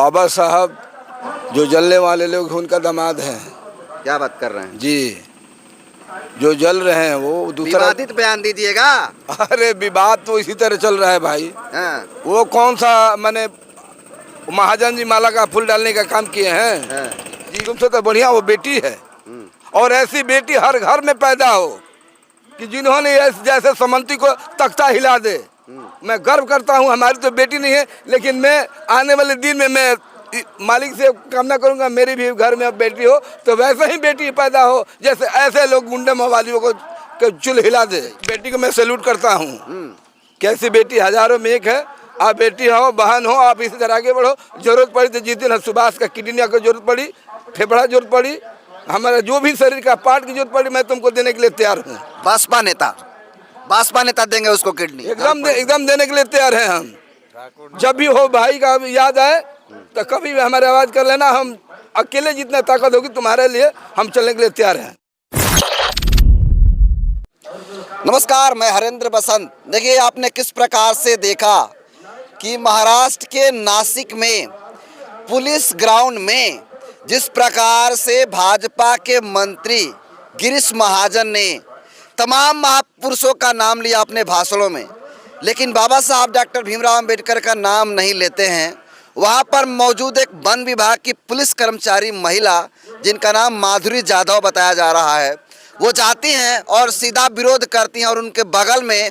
बाबा साहब जो जलने वाले लोग उनका दामाद हैं। क्या बात कर रहे हैं जी, जो जल रहे हैं वो दूसरा। विवादित बयान दीजिएगा। अरे विवाद तो इसी तरह चल रहा है भाई। हाँ, वो कौन सा मैंने महाजन जी माला का फूल डालने का काम किए हैं। हाँ, जी तुमसे तो बढ़िया वो बेटी है, और ऐसी बेटी हर घर में पैदा हो कि जिन्होंने जैसे समंती को तख्ता हिला दे। मैं गर्व करता हूँ, हमारी तो बेटी नहीं है, लेकिन मैं आने वाले दिन में मैं मालिक से कामना करूंगा मेरी भी घर में अब बेटी हो तो वैसे ही बेटी पैदा हो जैसे ऐसे लोग गुंडे मवालियों को चुल हिला दे। बेटी को मैं सैल्यूट करता हूँ। कैसी बेटी हजारों में एक है। आप बेटी हो, बहन हो, आप इसी तरह आगे बढ़ो। जरूरत पड़ी तो जिस दिन सुभाष का किडनी की जरूरत पड़ी, फेफड़ा जरूरत पड़ी, हमारा जो भी शरीर का पार्ट की जरूरत पड़ी, मैं तुमको देने के लिए तैयार हूँ। भाजपा नेता देंगे उसको किडनी। एकदम देने के लिए तैयार हैं हम। जब भी हो भाई का याद आए तो कभी भी हमारे आवाज कर लेना। हम अकेले जितना ताकत होगी तुम्हारे लिए हम चलने के लिए तैयार हैं। नमस्कार, मैं हरेंद्र बसंत। देखिए, आपने किस प्रकार से देखा कि महाराष्ट्र के नासिक में पुलिस ग्राउंड में जिस प्रकार से भाजपा के मंत्री गिरीश महाजन ने तमाम महापुरुषों का नाम लिया अपने भाषणों में, लेकिन बाबा साहब डॉक्टर भीमराव अंबेडकर का नाम नहीं लेते हैं। वहाँ पर मौजूद एक वन विभाग की पुलिस कर्मचारी महिला, जिनका नाम माधुरी जाधव बताया जा रहा है, वो जाती हैं और सीधा विरोध करती हैं और उनके बगल में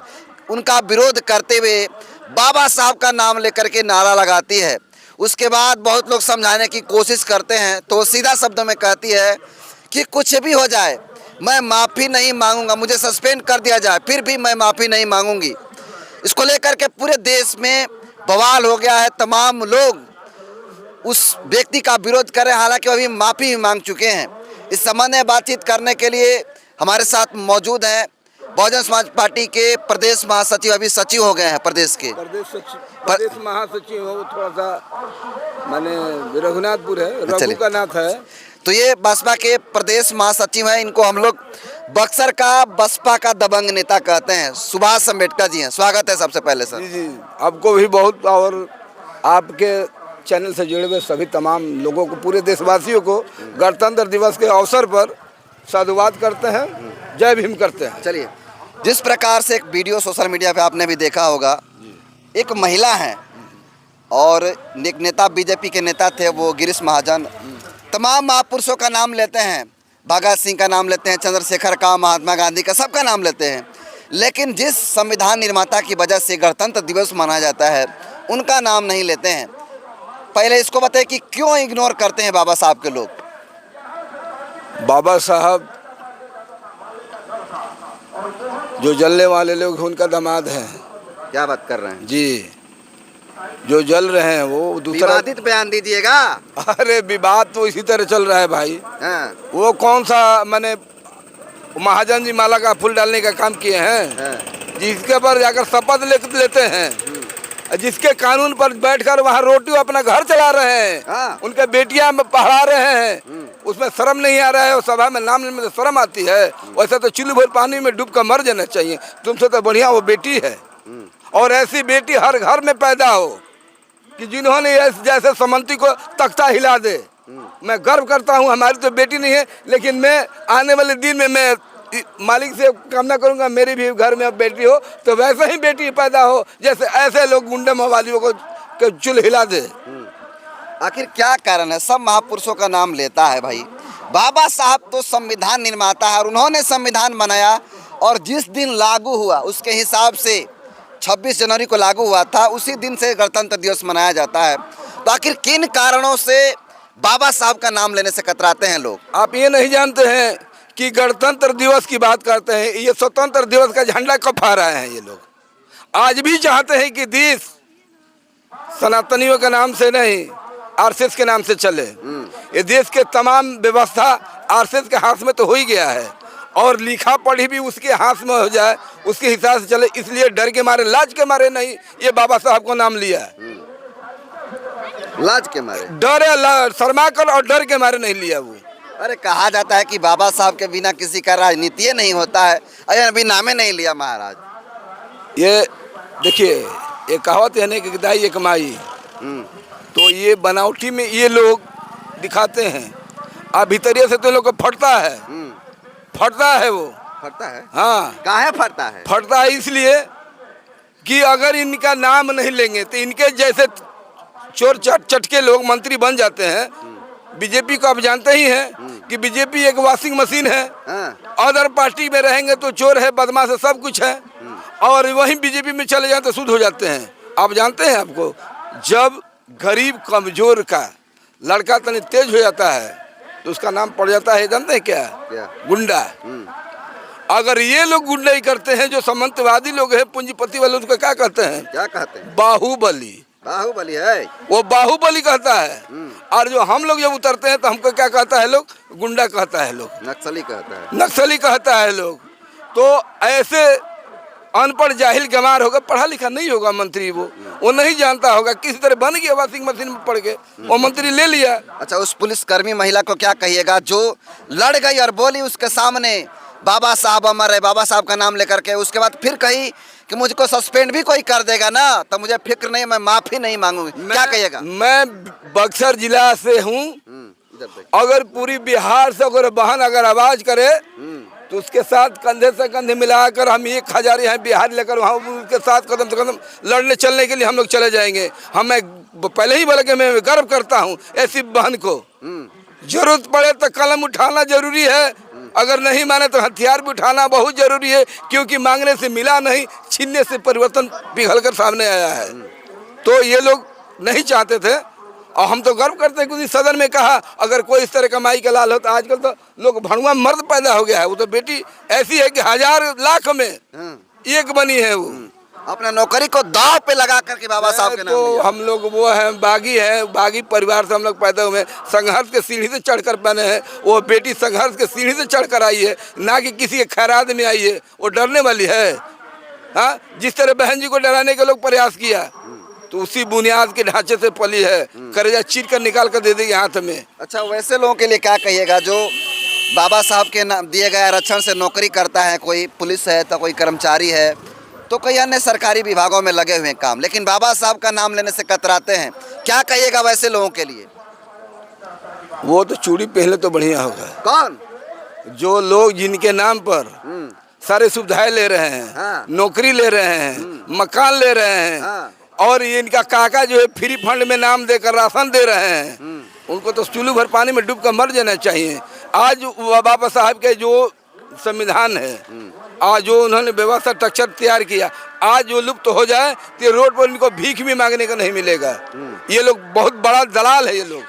उनका विरोध करते हुए बाबा साहब का नाम लेकर के नारा लगाती है। उसके बाद बहुत लोग समझाने की कोशिश करते हैं तो सीधा शब्दों में कहती है कि कुछ भी हो जाए मैं माफ़ी नहीं मांगूंगा, मुझे सस्पेंड कर दिया जाए फिर भी मैं माफ़ी नहीं मांगूंगी। इसको लेकर के पूरे देश में बवाल हो गया है। तमाम लोग उस व्यक्ति का विरोध कर रहे हैं, हालांकि अभी माफ़ी भी मांग चुके हैं। इस संबंध में बातचीत करने के लिए हमारे साथ मौजूद हैं बहुजन समाज पार्टी के प्रदेश महासचिव, अभी सचिव हो गए हैं प्रदेश के। प्रदेश महासचिव हो, थोड़ा सा माने रघुनाथपुर है, रघु का नाथ है। तो ये बसपा के प्रदेश महासचिव हैं। इनको हम लोग बक्सर का बसपा का दबंग नेता कहते हैं। सुभाष अम्बेडकर जी हैं। स्वागत है सबसे पहले सर। जी, आपको भी बहुत, और आपके चैनल से जुड़े हुए सभी तमाम लोगों को, पूरे देशवासियों को गणतंत्र दिवस के अवसर पर साधुवाद करते हैं, जय भीम करते हैं। चलिए, जिस प्रकार से एक वीडियो सोशल मीडिया पे आपने भी देखा होगा, एक महिला है और एक नेता, बीजेपी के नेता थे वो गिरीश महाजन, तमाम महापुरुषों का नाम लेते हैं, भगत सिंह का नाम लेते हैं, चंद्रशेखर का, महात्मा गांधी का, सबका नाम लेते हैं, लेकिन जिस संविधान निर्माता की वजह से गणतंत्र दिवस मनाया जाता है उनका नाम नहीं लेते हैं। पहले इसको बताइए कि क्यों इग्नोर करते हैं बाबा साहब के लोग। बाबा साहब जो जलने वाले लोग उनका दामाद हैं। क्या बात कर रहे हैं जी, जो जल रहे हैं वो दूसरा। विवादित बयान दीजिएगा। अरे विवाद तो इसी तरह चल रहा है भाई। हाँ, वो कौन सा मैंने महाजन जी माला का फूल डालने का काम किए हैं। हाँ, जिसके पर जाकर शपथ लेते हैं, जिसके कानून पर बैठकर वहाँ रोटी अपना घर चला रहे हैं। हाँ, उनके बेटियां पढ़ा रहे हैं, उसमें शर्म नहीं आ रहा है। और सभा में नाम लेने में शर्म आती है। वैसे तो चुल्लू भर पानी में डूब कर मर जाना चाहिए। तुमसे तो बढ़िया वो बेटी है, और ऐसी बेटी हर घर में पैदा हो कि जिन्होंने जैसे समंती को तख्ता हिला दे। मैं गर्व करता हूँ, हमारी तो बेटी नहीं है, लेकिन मैं आने वाले दिन में मैं मालिक से कामना करूंगा मेरी भी घर में अब बेटी हो तो वैसे ही बेटी पैदा हो जैसे ऐसे लोग गुंडे मवालियों को चुल हिला दे। आखिर क्या कारण है? सब महापुरुषों का नाम लेता है भाई। बाबा साहब तो संविधान निर्माता है और उन्होंने संविधान बनाया, और जिस दिन लागू हुआ उसके हिसाब से 26 जनवरी को लागू हुआ था, उसी दिन से गणतंत्र दिवस मनाया जाता है। तो आखिर किन कारणों से बाबा साहब का नाम लेने से कतराते हैं लोग? आप ये नहीं जानते हैं कि गणतंत्र दिवस की बात करते हैं, ये स्वतंत्र दिवस का झंडा कब फहरा रहे हैं ये लोग। आज भी चाहते हैं कि देश सनातनियों के नाम से नहीं, आरएसएस के नाम से चले। ये देश के तमाम व्यवस्था आरएसएस के हाथ में तो हो ही गया है, और लिखा पढ़ी भी उसके हाथ में हो जाए, उसके हिसाब से चले। इसलिए डर के मारे, लाज के मारे नहीं ये बाबा साहब को नाम लिया है। लाज के मारे, डर है, शर्मा कर और डर के मारे नहीं लिया वो। अरे कहा जाता है कि बाबा साहब के बिना किसी का राजनीति नहीं होता है। अरे अभी नामे नहीं लिया महाराज। ये देखिए, ये कहावत है ना कि दाई एक माई, तो ये बनावटी में ये लोग दिखाते हैं, अब भीतरिया से तो लोग को फटता है, फटता है वो, फटता है। हाँ काहे फटता है? फटता है इसलिए कि अगर इनका नाम नहीं लेंगे तो इनके जैसे चोर चटके लोग मंत्री बन जाते हैं। बीजेपी को आप जानते ही हैं कि बीजेपी एक वॉशिंग मशीन है। हाँ। अदर पार्टी में रहेंगे तो चोर है, बदमाश है, सब कुछ है, और वहीं बीजेपी में चले जाते तो शुद्ध हो जाते हैं। आप जानते हैं, आपको जब गरीब कमजोर का लड़का तनी तेज हो जाता है तो उसका नाम पड़ जाता है, जानते हैं क्या? गुंडा। अगर ये लोग गुंडाई करते हैं, जो सामंतवादी लोग हैं, पूंजीपति वाले, उसको क्या कहते हैं? क्या कहते हैं? बाहुबली। बाहुबली है वो, बाहुबली कहता है। और जो हम लोग जब उतरते हैं तो हमको क्या कहता है लोग? गुंडा कहता है लोग, नक्सली कहता है, नक्सली कहता है लोग। तो ऐसे अनपढ़ जाहिल गंवार होगा, पढ़ा लिखा नहीं होगा मंत्री, वो नहीं जानता होगा, किसी तरह बन गया वॉशिंग मशीन में पड़ के वो मंत्री ले लिया। अच्छा, उस पुलिसकर्मी महिला को क्या कहिएगा जो लड़ गई और बोली उसके सामने बाबा साहब अमर है, बाबा साहब का नाम लेकर के, उसके बाद फिर कही कि मुझको सस्पेंड भी कोई कर देगा ना तो मुझे फिक्र नहीं, मैं माफी नहीं मांगूंगी, क्या कहिएगा? मैं बक्सर जिला से हूँ, अगर पूरी बिहार से अगर बहन अगर आवाज करे तो उसके साथ कंधे से कंधे मिलाकर हम 1000 यहाँ बिहार लेकर वहाँ उसके साथ कदम से कदम लड़ने चलने के लिए हम लोग चले जाएंगे। मैं पहले ही बोला कि मैं गर्व करता हूँ ऐसी बहन को। जरूरत पड़े तो कलम उठाना जरूरी है, अगर नहीं माने तो हथियार भी उठाना बहुत जरूरी है, क्योंकि मांगने से मिला नहीं, छीनने से परिवर्तन पिघल कर सामने आया है। तो ये लोग नहीं चाहते थे और हम तो गर्व करते हैं कि सदन में कहा अगर कोई इस तरह का माई का लाल हो तो आजकल तो लोग भड़ुआ मर्द पैदा हो गया है। वो तो बेटी ऐसी है कि 1000 लाख में एक बनी है, वो अपना नौकरी को दांव पे लगा करके बाबा साहब के नाम तो लिया। हम लोग वो हैं, बागी है, बागी परिवार से हम लोग पैदा हुए, संघर्ष के सीढ़ी से चढ़कर बने हैं। वो बेटी संघर्ष के सीढ़ी से चढ़कर आई है, ना कि किसी के खैरात में आई है। वो डरने वाली है? हाँ, जिस तरह बहन जी को डराने के लोग प्रयास किया तो उसी बुनियाद के ढांचे से पली है, करेजा चीर कर निकाल कर दे देगी हाथ में। अच्छा, वैसे लोगों के लिए क्या कहिएगा जो बाबा साहब के दिए गए आरक्षण से नौकरी करता है, कोई पुलिस है तो कोई कर्मचारी है तो कई अन्य सरकारी विभागों में लगे हुए हैं काम, लेकिन बाबा साहब का नाम लेने से कतराते हैं, क्या कहिएगा वैसे लोगों के लिए? वो तो चूड़ी पहले तो बढ़िया होगा। कौन? जो लोग जिनके नाम पर सारे सुविधाएं ले रहे हैं, हाँ। नौकरी ले रहे हैं, मकान ले रहे हैं, हाँ। और ये इनका काका जो है फ्री फंड में नाम देकर राशन दे रहे हैं, उनको तो चूल्लू भर पानी में डूब कर मर जाना चाहिए। आज बाबा साहब के जो संविधान है, आज जो उन्होंने व्यवस्था स्ट्रक्चर तैयार किया, आज जो लुप्त हो जाए तो रोड पर इनको भीख भी मांगने का नहीं मिलेगा। ये लोग बहुत बड़ा दलाल है ये लोग।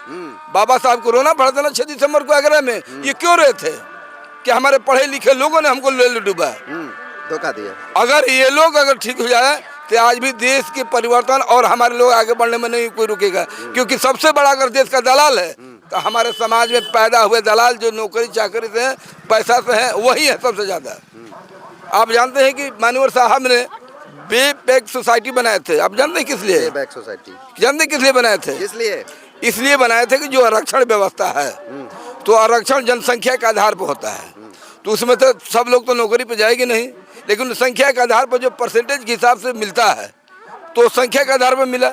बाबा साहब को रोना पड़ा था ना 6 दिसंबर को आगरा में, ये क्यों रहे थे कि हमारे पढ़े लिखे लोगों ने हमको ले डूबा, धोखा दिया। अगर ये लोग अगर ठीक हो जाए तो आज भी देश के परिवर्तन और हमारे लोग आगे बढ़ने में नहीं कोई रुकेगा। क्योंकि सबसे बड़ा अगर देश का दलाल है तो हमारे समाज में पैदा हुए दलाल जो नौकरी चाकरी से हैं, पैसा से हैं, वही है सबसे ज़्यादा। आप जानते हैं कि मानवर साहब ने बे पैक सोसाइटी बनाए थे, आप जानते हैं किस लिए? बैक सोसाइटी जानते किस लिए बनाए थे? इसलिए इसलिए बनाए थे कि जो आरक्षण व्यवस्था है, तो आरक्षण जनसंख्या के आधार पर होता है, तो उसमें तो सब लोग तो नौकरी पर जाएंगे नहीं, लेकिन संख्या के आधार पर जो परसेंटेज के हिसाब से मिलता है तो संख्या के आधार पर मिला,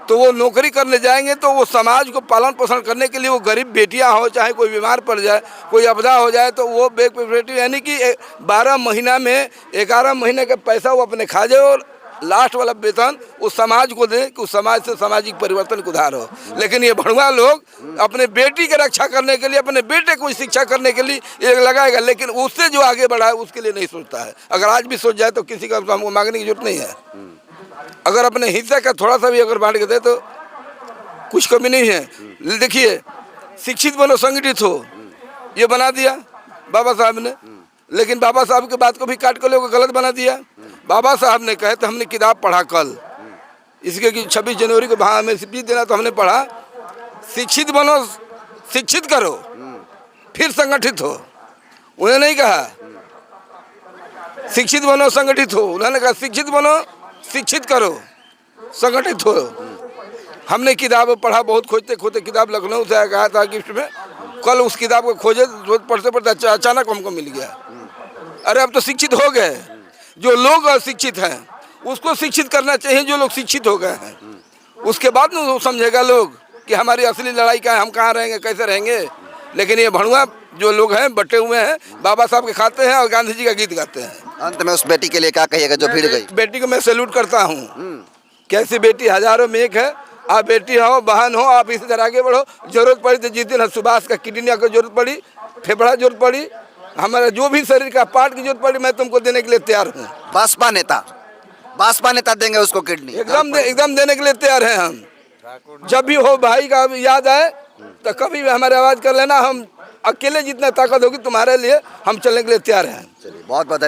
तो वो नौकरी करने जाएंगे तो वो समाज को पालन पोषण करने के लिए, वो गरीब बेटियां हो, चाहे कोई बीमार पड़ जाए, कोई आपदा हो जाए, तो वो बेटी यानी कि 12 महीना में 11 महीने का पैसा वो अपने खा जाए और लास्ट वाला वेतन उस समाज को दे कि उस समाज से सामाजिक परिवर्तन को उधार हो। लेकिन ये भड़ुआ लोग अपने बेटी की रक्षा करने के लिए, अपने बेटे को शिक्षा करने के लिए ये लगाएगा, लेकिन उससे जो आगे बढ़ा है उसके लिए नहीं सोचता है। अगर आज भी सोच जाए तो किसी का तो हमको मांगने की जरूरत नहीं है। अगर अपने हिस्से का थोड़ा सा भी अगर बांट के दे तो कुछ कमी नहीं है। देखिए, शिक्षित बनो संगठित हो, ये बना दिया बाबा साहब ने, लेकिन बाबा साहब की बात को भी काट कर लोगों को गलत बना दिया। बाबा साहब ने कहे तो हमने किताब पढ़ा कल, इसके कि 26 जनवरी को वहाँ हमें स्पीच देना, तो हमने पढ़ा शिक्षित बनो, शिक्षित करो, फिर संगठित हो। उन्होंने नहीं कहा शिक्षित बनो संगठित हो, उन्होंने कहा शिक्षित बनो, शिक्षित करो, संगठित हो। हमने किताब पढ़ा, बहुत खोजते खोजते किताब लखनऊ से आया था गिफ्ट में, कल उस किताब को खोजे, पढ़ते पढ़ते अचानक हमको मिल गया। अरे अब तो शिक्षित हो गए, जो लोग अशिक्षित हैं उसको शिक्षित करना चाहिए, जो लोग शिक्षित हो गए हैं उसके बाद न वो समझेगा लोग कि हमारी असली लड़ाई क्या है, हम कहाँ रहेंगे, कैसे रहेंगे। लेकिन ये भड़ुआ जो लोग हैं बटे हुए हैं, बाबा साहब के खाते हैं और गांधी जी का गीत गाते हैं। अंत में उस बेटी के लिए क्या कहिएगा जो भिड़ गई? बेटी को मैं सैल्यूट करता हूँ। कैसी बेटी हजारों में एक है। आप बेटी हो, बहन हो, आप इसी तरह आगे बढ़ो। जरूरत पड़ी तो जिस दिन सुभाष का किडनी की जरूरत पड़ी, फेफड़ा जरूरत पड़ी, हमारा जो भी शरीर का पार्ट की जरूरत पड़ी, मैं तुमको देने के लिए तैयार हूँ। भाजपा नेता देंगे उसको किडनी? एकदम देने के लिए तैयार हैं हम। जब भी हो भाई का याद आए तो कभी भी हमारे आवाज कर लेना। हम अकेले जितना ताकत होगी तुम्हारे लिए हम चलने के लिए तैयार हैं। चलिए, बहुत बहुत धन्यवाद।